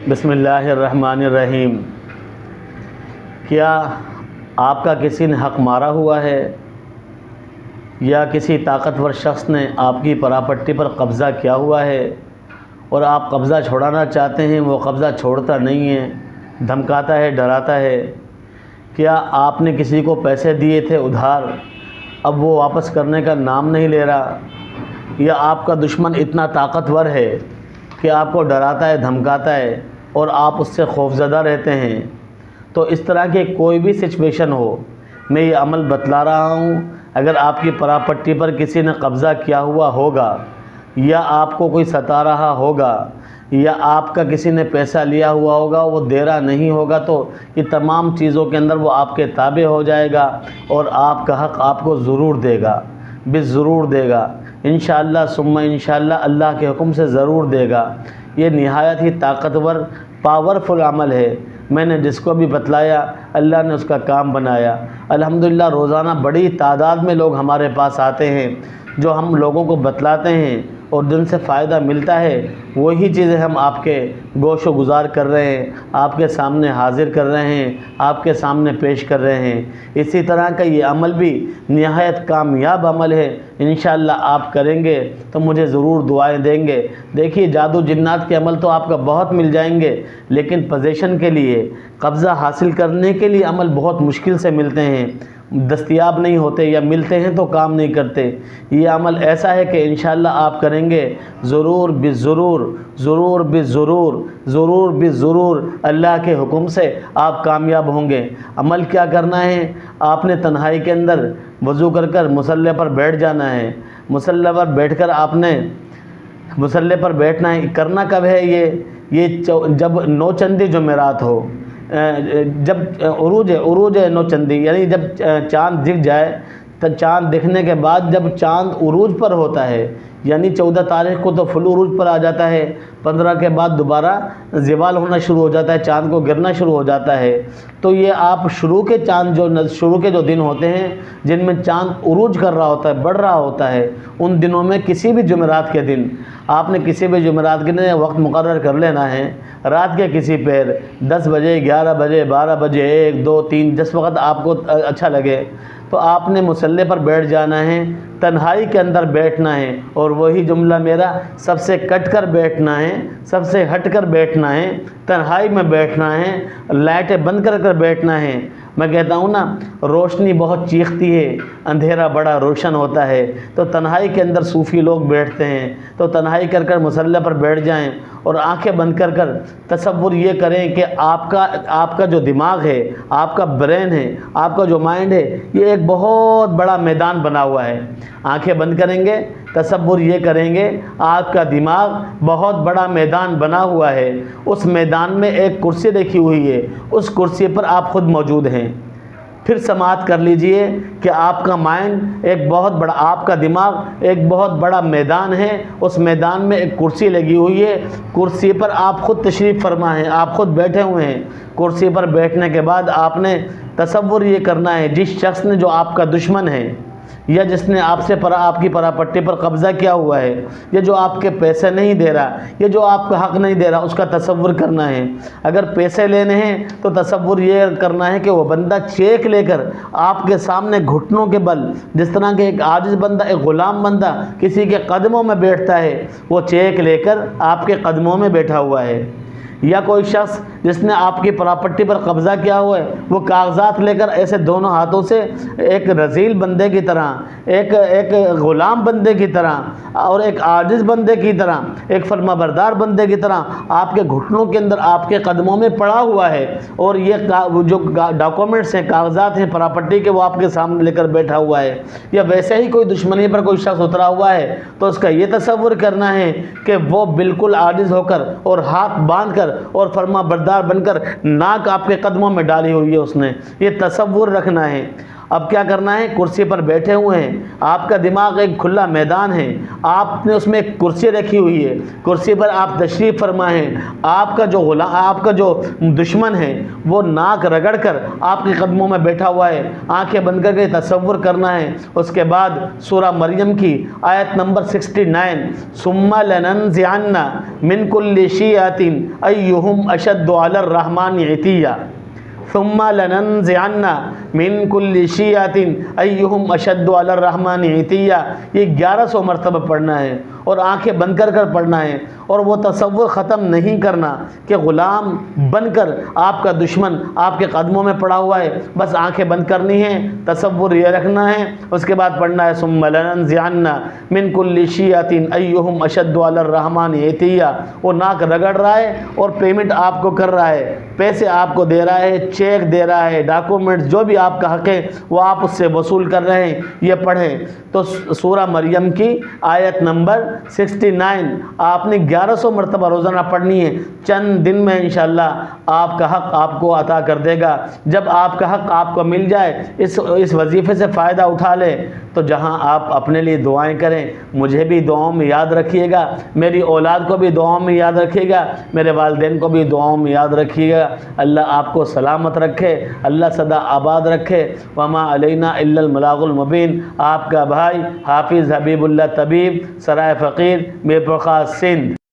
بسم اللہ الرحمن الرحیم۔ کیا آپ کا کسی نے حق مارا ہوا ہے یا کسی طاقتور شخص نے آپ کی پراپرٹی پر قبضہ کیا ہوا ہے اور آپ قبضہ چھوڑانا چاہتے ہیں، وہ قبضہ چھوڑتا نہیں ہے، دھمکاتا ہے، ڈراتا ہے؟ کیا آپ نے کسی کو پیسے دیے تھے ادھار، اب وہ واپس کرنے کا نام نہیں لے رہا؟ یا آپ کا دشمن اتنا طاقتور ہے کہ آپ کو ڈراتا ہے، دھمکاتا ہے اور آپ اس سے خوفزدہ رہتے ہیں؟ تو اس طرح کی کوئی بھی سچویشن ہو، میں یہ عمل بتلا رہا ہوں۔ اگر آپ کی پراپرٹی پر کسی نے قبضہ کیا ہوا ہوگا یا آپ کو کوئی ستا رہا ہوگا یا آپ کا کسی نے پیسہ لیا ہوا ہوگا، وہ دے رہا نہیں ہوگا، تو یہ تمام چیزوں کے اندر وہ آپ کے تابع ہو جائے گا اور آپ کا حق آپ کو ضرور دے گا، ضرور دے گا، انشاءاللہ ثم انشاءاللہ اللہ کے حکم سے ضرور دے گا۔ یہ نہایت ہی طاقتور پاورفل عمل ہے۔ میں نے جس کو بھی بتلایا، اللہ نے اس کا کام بنایا۔ الحمدللہ روزانہ بڑی تعداد میں لوگ ہمارے پاس آتے ہیں جو ہم لوگوں کو بتلاتے ہیں اور جن سے فائدہ ملتا ہے، وہی چیزیں ہم آپ کے گوش و گزار کر رہے ہیں، آپ کے سامنے حاضر کر رہے ہیں، آپ کے سامنے پیش کر رہے ہیں۔ اسی طرح کا یہ عمل بھی نہایت کامیاب عمل ہے۔ انشاءاللہ آپ کریں گے تو مجھے ضرور دعائیں دیں گے۔ دیکھیے، جادو جنات کے عمل تو آپ کا بہت مل جائیں گے، لیکن پوزیشن کے لیے، قبضہ حاصل کرنے کے لیے عمل بہت مشکل سے ملتے ہیں، دستیاب نہیں ہوتے، یا ملتے ہیں تو کام نہیں کرتے۔ یہ عمل ایسا ہے کہ انشاءاللہ آپ کریں گے ضرور بضرور، ضرور بضرور، ضرور بضرور اللہ کے حکم سے آپ کامیاب ہوں گے۔ عمل کیا کرنا ہے؟ آپ نے تنہائی کے اندر وضو کر کر مصلی پر بیٹھ جانا ہے۔ مصلی پر بیٹھ کر آپ نے مصلی پر بیٹھنا ہے۔ کرنا کب ہے یہ جب نوچندی جمعرات ہو، جب عروج ہے نوچندی، یعنی جب چاند دکھ جائے، تو چاند دکھنے کے بعد جب چاند عروج پر ہوتا ہے، یعنی 14 تاریخ کو تو فل عروج پر آ جاتا ہے، 15 کے بعد دوبارہ زوال ہونا شروع ہو جاتا ہے، چاند کو گرنا شروع ہو جاتا ہے۔ تو یہ آپ شروع کے جو دن ہوتے ہیں جن میں چاند عروج کر رہا ہوتا ہے، بڑھ رہا ہوتا ہے، ان دنوں میں کسی بھی جمعرات کے دن آپ نے کسی بھی جمعرات کے دن وقت مقرر کر لینا ہے۔ رات کے کسی پیر 10 بجے، 11 بجے، 12 بجے، 1، 2، 3، جس وقت آپ کو اچھا لگے، تو آپ نے مصلی پر بیٹھ جانا ہے، تنہائی کے اندر بیٹھنا ہے، اور وہی جملہ میرا، سب سے کٹ کر بیٹھنا ہے، سب سے ہٹ کر بیٹھنا ہے، تنہائی میں بیٹھنا ہے، لائٹیں بند کر کر بیٹھنا ہے۔ میں کہتا ہوں نا، روشنی بہت چیختی ہے، اندھیرا بڑا روشن ہوتا ہے، تو تنہائی کے اندر صوفی لوگ بیٹھتے ہیں، تو تنہائی کر کر مصلی پر بیٹھ جائیں اور آنکھیں بند کر کر تصور یہ کریں کہ آپ کا جو دماغ ہے، آپ کا برین ہے، آپ کا جو مائنڈ ہے، یہ ایک بہت بڑا میدان بنا ہوا ہے۔ آنکھیں بند کریں گے، تصور یہ کریں گے آپ کا دماغ بہت بڑا میدان بنا ہوا ہے، اس میدان میں ایک کرسی رکھی ہوئی ہے، اس کرسی پر آپ خود موجود ہیں۔ پھر سماعت کر لیجئے کہ آپ کا مائنڈ ایک بہت بڑا، آپ کا دماغ ایک بہت بڑا میدان ہے، اس میدان میں ایک کرسی لگی ہوئی ہے، کرسی پر آپ خود تشریف فرما ہیں، آپ خود بیٹھے ہوئے ہیں۔ کرسی پر بیٹھنے کے بعد آپ نے تصور یہ کرنا ہے، جس شخص نے، جو آپ کا دشمن ہے، یا جس نے آپ کی پراپرٹی پر قبضہ کیا ہوا ہے، یا جو آپ کے پیسے نہیں دے رہا، یا جو آپ کا حق نہیں دے رہا، اس کا تصور کرنا ہے۔ اگر پیسے لینے ہیں تو تصور یہ کرنا ہے کہ وہ بندہ چیک لے کر آپ کے سامنے گھٹنوں کے بل، جس طرح کہ ایک عاجز بندہ، ایک غلام بندہ کسی کے قدموں میں بیٹھتا ہے، وہ چیک لے کر آپ کے قدموں میں بیٹھا ہوا ہے۔ یا کوئی شخص جس نے آپ کی پراپرٹی پر قبضہ کیا ہوا ہے، وہ کاغذات لے کر ایسے دونوں ہاتھوں سے ایک رذیل بندے کی طرح، ایک غلام بندے کی طرح اور ایک عاجز بندے کی طرح، ایک فرما بردار بندے کی طرح آپ کے گھٹنوں کے اندر، آپ کے قدموں میں پڑا ہوا ہے، اور یہ جو ڈاکومنٹس ہیں، کاغذات ہیں پراپرٹی کے، وہ آپ کے سامنے لے کر بیٹھا ہوا ہے۔ یا ویسے ہی کوئی دشمنی پر کوئی شخص اترا ہوا ہے، تو اس کا یہ تصور کرنا ہے کہ وہ بالکل عاجز ہو کر اور ہاتھ باندھ کر اور فرما بردار بن کر ناک آپ کے قدموں میں ڈالی ہوئی ہے اس نے، یہ تصور رکھنا ہے۔ اب کیا کرنا ہے؟ کرسی پر بیٹھے ہوئے ہیں، آپ کا دماغ ایک کھلا میدان ہے، آپ نے اس میں ایک کرسی رکھی ہوئی ہے، کرسی پر آپ تشریف فرما ہیں، آپ کا جو دشمن ہے وہ ناک رگڑ کر آپ کے قدموں میں بیٹھا ہوا ہے، آنکھیں بند کر کے تصور کرنا ہے۔ اس کے بعد سورہ مریم کی آیت نمبر 69، ثم لننزعن من كل شیعۃ ایہم اشد علی الرحمن عتیا، ثم لننزعن من كل شیعۃ ایہم اشد علی الرحمن عتیا، یہ 1100 مرتبہ پڑھنا ہے اور آنکھیں بند کر کر پڑھنا ہے، اور وہ تصور ختم نہیں کرنا کہ غلام بن کر آپ کا دشمن آپ کے قدموں میں پڑا ہوا ہے، بس آنکھیں بند کرنی ہیں، تصور یہ رکھنا ہے، اس کے بعد پڑھنا ہے ثم لننزعن من كل شیعۃ ایہم اشد علی الرحمن عتیا۔ وہ ناک رگڑ رہا ہے اور پیمنٹ آپ کو کر رہا ہے، پیسے آپ کو دے رہا ہے، چیک دے رہا ہے، ڈاکومنٹ جو بھی آپ کا حق ہے وہ آپ اس سے وصول کر رہے ہیں، یہ پڑھیں۔ تو سورہ مریم کی آیت نمبر 69 آپ نے 1100 مرتبہ روزانہ پڑھنی ہے، چند دن میں انشاءاللہ آپ کا حق آپ کو عطا کر دے گا۔ جب آپ کا حق آپ کو مل جائے، اس وظیفے سے فائدہ اٹھا لیں، تو جہاں آپ اپنے لیے دعائیں کریں، مجھے بھی دعاؤں میں یاد رکھیے گا، میری اولاد کو بھی دعاؤں میں یاد رکھیے گا، میرے والدین کو بھی دعاؤں میں یاد رکھیے گا۔ اللہ آپ کو سلامت رکھے، اللہ سدا آباد رکھے۔ وما علینا الا البلاغ المبین۔ آپ کا بھائی حافظ حبیب اللہ طبیب، سرائے فقیر، میرپور خاص، سندھ۔